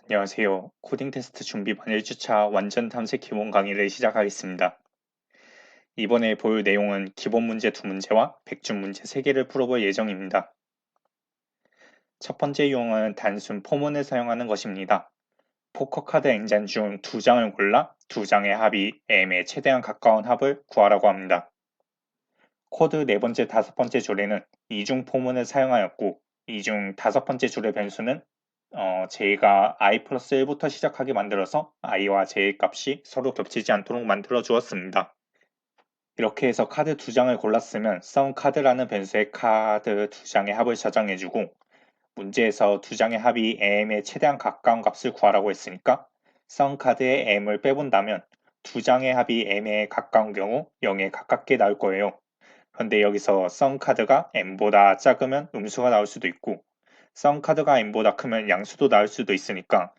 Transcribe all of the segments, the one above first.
안녕하세요. 코딩 테스트 준비반 1주차 완전 탐색 기본 강의를 시작하겠습니다. 이번에 볼 내용은 기본 문제 2문제와 백준 문제 3개를 풀어볼 예정입니다. 첫 번째 유형은 단순 포문을 사용하는 것입니다. 포커카드 N잔 중 2장을 골라 2장의 합이 M에 최대한 가까운 합을 구하라고 합니다. 코드 네 번째, 다섯 번째 줄에는 이중 포문을 사용하였고, 이중 다섯 번째 줄의 변수는 제가 i 플러스 1부터 시작하게 만들어서 i와 j의 값이 서로 겹치지 않도록 만들어 주었습니다. 이렇게 해서 카드 2장을 골랐으면 SUMCAD라는 변수에 카드 2장의 합을 저장해주고, 문제에서 2장의 합이 m에 최대한 가까운 값을 구하라고 했으니까 SUMCAD의 m을 빼본다면 2장의 합이 m에 가까운 경우 0에 가깝게 나올 거예요. 그런데 여기서 SUMCAD가 m보다 작으면 음수가 나올 수도 있고 SUMCAD가 m보다 크면 양수도 나올 수도 있으니까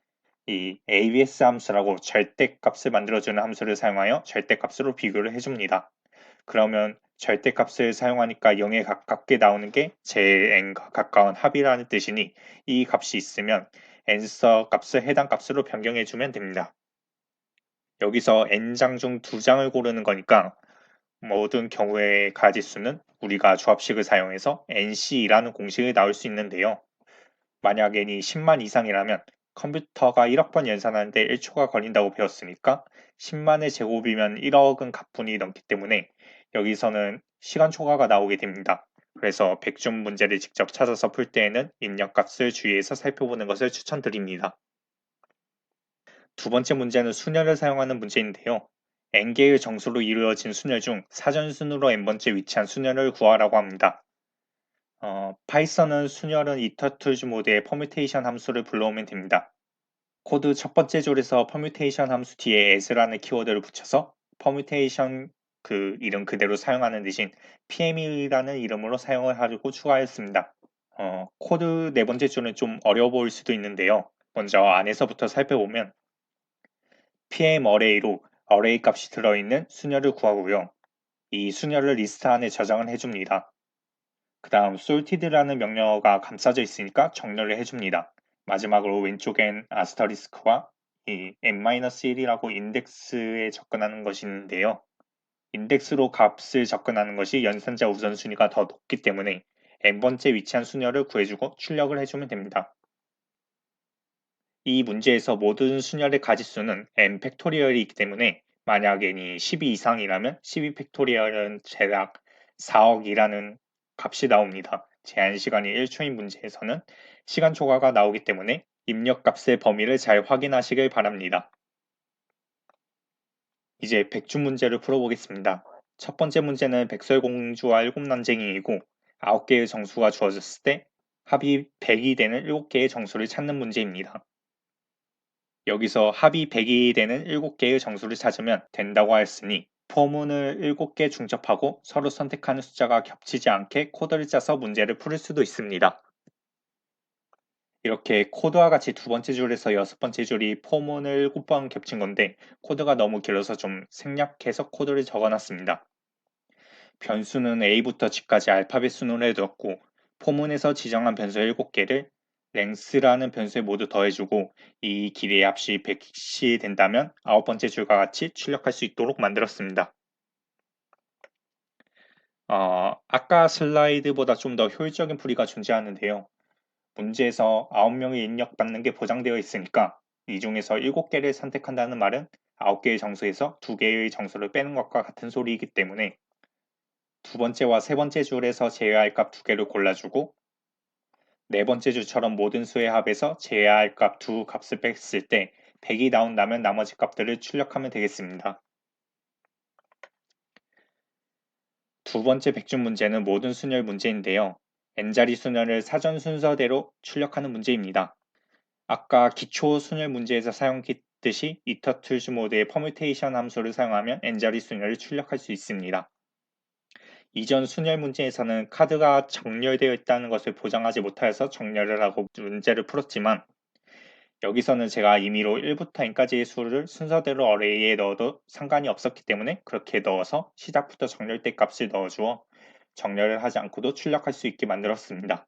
이 ABS 함수라고 절대값을 만들어주는 함수를 사용하여 절대값으로 비교를 해줍니다. 그러면 절대값을 사용하니까 0에 가깝게 나오는 게 제일 n과 가까운 합이라는 뜻이니 이 값이 있으면 n서 값을 해당 값으로 변경해주면 됩니다. 여기서 n장 중 2장을 고르는 거니까 모든 경우의 가지수는 우리가 조합식을 사용해서 NC라는 공식이 나올 수 있는데요. 만약 n이 10만 이상이라면 컴퓨터가 1억 번 연산하는데 1초가 걸린다고 배웠으니까 10만의 제곱이면 1억은 가뿐히 넘기 때문에 여기서는 시간 초과가 나오게 됩니다. 그래서 백준 문제를 직접 찾아서 풀 때에는 입력값을 주의해서 살펴보는 것을 추천드립니다. 두 번째 문제는 순열을 사용하는 문제인데요. n개의 정수로 이루어진 순열 중 사전순으로 n번째 위치한 순열을 구하라고 합니다. 파이썬은 순열은 이터툴즈 모드의 퍼뮤테이션 함수를 불러오면 됩니다. 코드 첫 번째 줄에서 퍼뮤테이션 함수 뒤에 as라는 키워드를 붙여서 퍼뮤테이션 그 이름 그대로 사용하는 대신 pm이라는 이름으로 사용을 하려고 추가했습니다. 코드 네 번째 줄은 좀 어려워 보일 수도 있는데요. 먼저 안에서부터 살펴보면 pm 어레이로 어레이 값이 들어있는 순열을 구하고요. 이 순열을 리스트 안에 저장을 해줍니다. 그 다음 sorted라는 명령어가 감싸져 있으니까 정렬을 해줍니다. 마지막으로 왼쪽엔 아스터리스크와 이 n-1이라고 인덱스에 접근하는 것이 있는데요. 인덱스로 값을 접근하는 것이 연산자 우선순위가 더 높기 때문에 n번째 위치한 순열을 구해주고 출력을 해주면 됩니다. 이 문제에서 모든 순열의 가지수는 n 팩토리얼이 있기 때문에 만약 n이 12 이상이라면 12 팩토리얼은 대략 4억이라는 값이 나옵니다. 제한 시간이 1초인 문제에서는 시간 초과가 나오기 때문에 입력값의 범위를 잘 확인하시길 바랍니다. 이제 백준 문제를 풀어보겠습니다. 첫 번째 문제는 백설공주와 일곱난쟁이이고 9개의 정수가 주어졌을 때 합이 100이 되는 7개의 정수를 찾는 문제입니다. 여기서 합이 100이 되는 7개의 정수를 찾으면 된다고 하였으니 포문을 7개 중첩하고 서로 선택하는 숫자가 겹치지 않게 코드를 짜서 문제를 풀 수도 있습니다. 이렇게 코드와 같이 두 번째 줄에서 여섯 번째 줄이 포문을 7번 겹친 건데 코드가 너무 길어서 좀 생략해서 코드를 적어놨습니다. 변수는 A부터 G까지 알파벳 순으로 해두었고 포문에서 지정한 변수 7개를 length라는 변수에 모두 더해주고 이 길이의 합이 100이 된다면 아홉 번째 줄과 같이 출력할 수 있도록 만들었습니다. 아까 슬라이드보다 좀 더 효율적인 풀이가 존재하는데요. 문제에서 9명이 입력받는 게 보장되어 있으니까 이 중에서 7개를 선택한다는 말은 9개의 정수에서 2개의 정수를 빼는 것과 같은 소리이기 때문에 두 번째와 세 번째 줄에서 제외할 값 2개를 골라주고 네 번째 줄처럼 모든 수의 합에서 제외할 값 두 값을 뺐을 때 100이 나온다면 나머지 값들을 출력하면 되겠습니다. 두 번째 백준 문제는 모든 순열 문제인데요. n자리 순열을 사전 순서대로 출력하는 문제입니다. 아까 기초 순열 문제에서 사용했듯이 이터툴즈 모드의 퍼뮤테이션 함수를 사용하면 n자리 순열을 출력할 수 있습니다. 이전 순열 문제에서는 카드가 정렬되어 있다는 것을 보장하지 못하여서 정렬을 하고 문제를 풀었지만 여기서는 제가 임의로 1부터 n까지의 수를 순서대로 어레이에 넣어도 상관이 없었기 때문에 그렇게 넣어서 시작부터 정렬대 값을 넣어주어 정렬을 하지 않고도 출력할 수 있게 만들었습니다.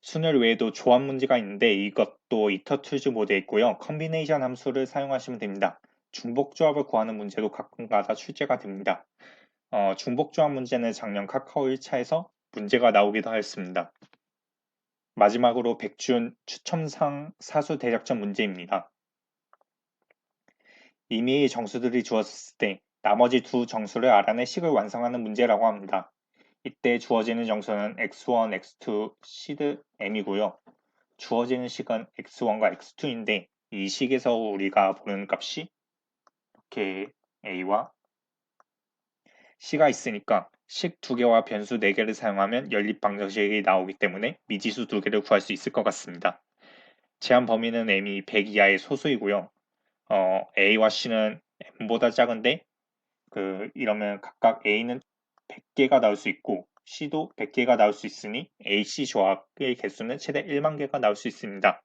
순열 외에도 조합 문제가 있는데 이것도 이터툴즈 모드에 있고요. 컨비네이션 함수를 사용하시면 됩니다. 중복 조합을 구하는 문제도 가끔가다 출제가 됩니다. 중복 조합 문제는 작년 카카오 1차에서 문제가 나오기도 하였습니다. 마지막으로 백준 추첨상 사수 대작전 문제입니다. 이미 정수들이 주어졌을 때 나머지 두 정수를 알아내 식을 완성하는 문제라고 합니다. 이때 주어지는 정수는 x1, x2, 시드 m이고요. 주어지는 식은 x1과 x2인데 이 식에서 우리가 보는 값이 이렇게 a와 c가 있으니까 식 2개와 변수 4개를 사용하면 연립 방정식이 나오기 때문에 미지수 2개를 구할 수 있을 것 같습니다. 제한 범위는 m이 100 이하의 소수이고요. a와 c는 m보다 작은데 이러면 각각 a는 100개가 나올 수 있고 c도 100개가 나올 수 있으니 AC 조합의 개수는 최대 1만 개가 나올 수 있습니다.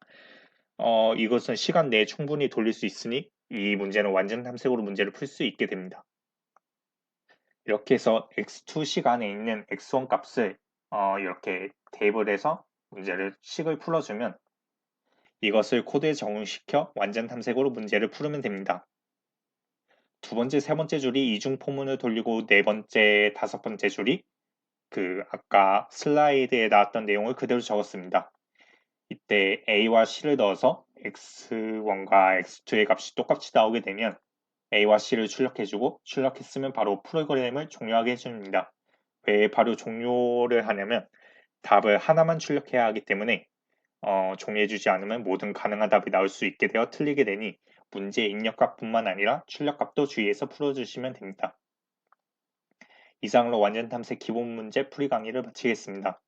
이것은 시간 내에 충분히 돌릴 수 있으니 이 문제는 완전 탐색으로 문제를 풀 수 있게 됩니다. 이렇게 해서 x2 시간에 있는 x1 값을 이렇게 대입을 해서 문제를 식을 풀어주면 이것을 코드에 적용시켜 완전 탐색으로 문제를 풀으면 됩니다. 두 번째, 세 번째 줄이 이중 포문을 돌리고 네 번째, 다섯 번째 줄이 아까 슬라이드에 나왔던 내용을 그대로 적었습니다. 이때 a와 c를 넣어서 x1과 x2의 값이 똑같이 나오게 되면 a와 c를 출력해주고 출력했으면 바로 프로그램을 종료하게 해줍니다. 왜 바로 종료를 하냐면 답을 하나만 출력해야 하기 때문에 종료해주지 않으면 모든 가능한 답이 나올 수 있게 되어 틀리게 되니 문제 입력값뿐만 아니라 출력값도 주의해서 풀어주시면 됩니다. 이상으로 완전 탐색 기본 문제 풀이 강의를 마치겠습니다.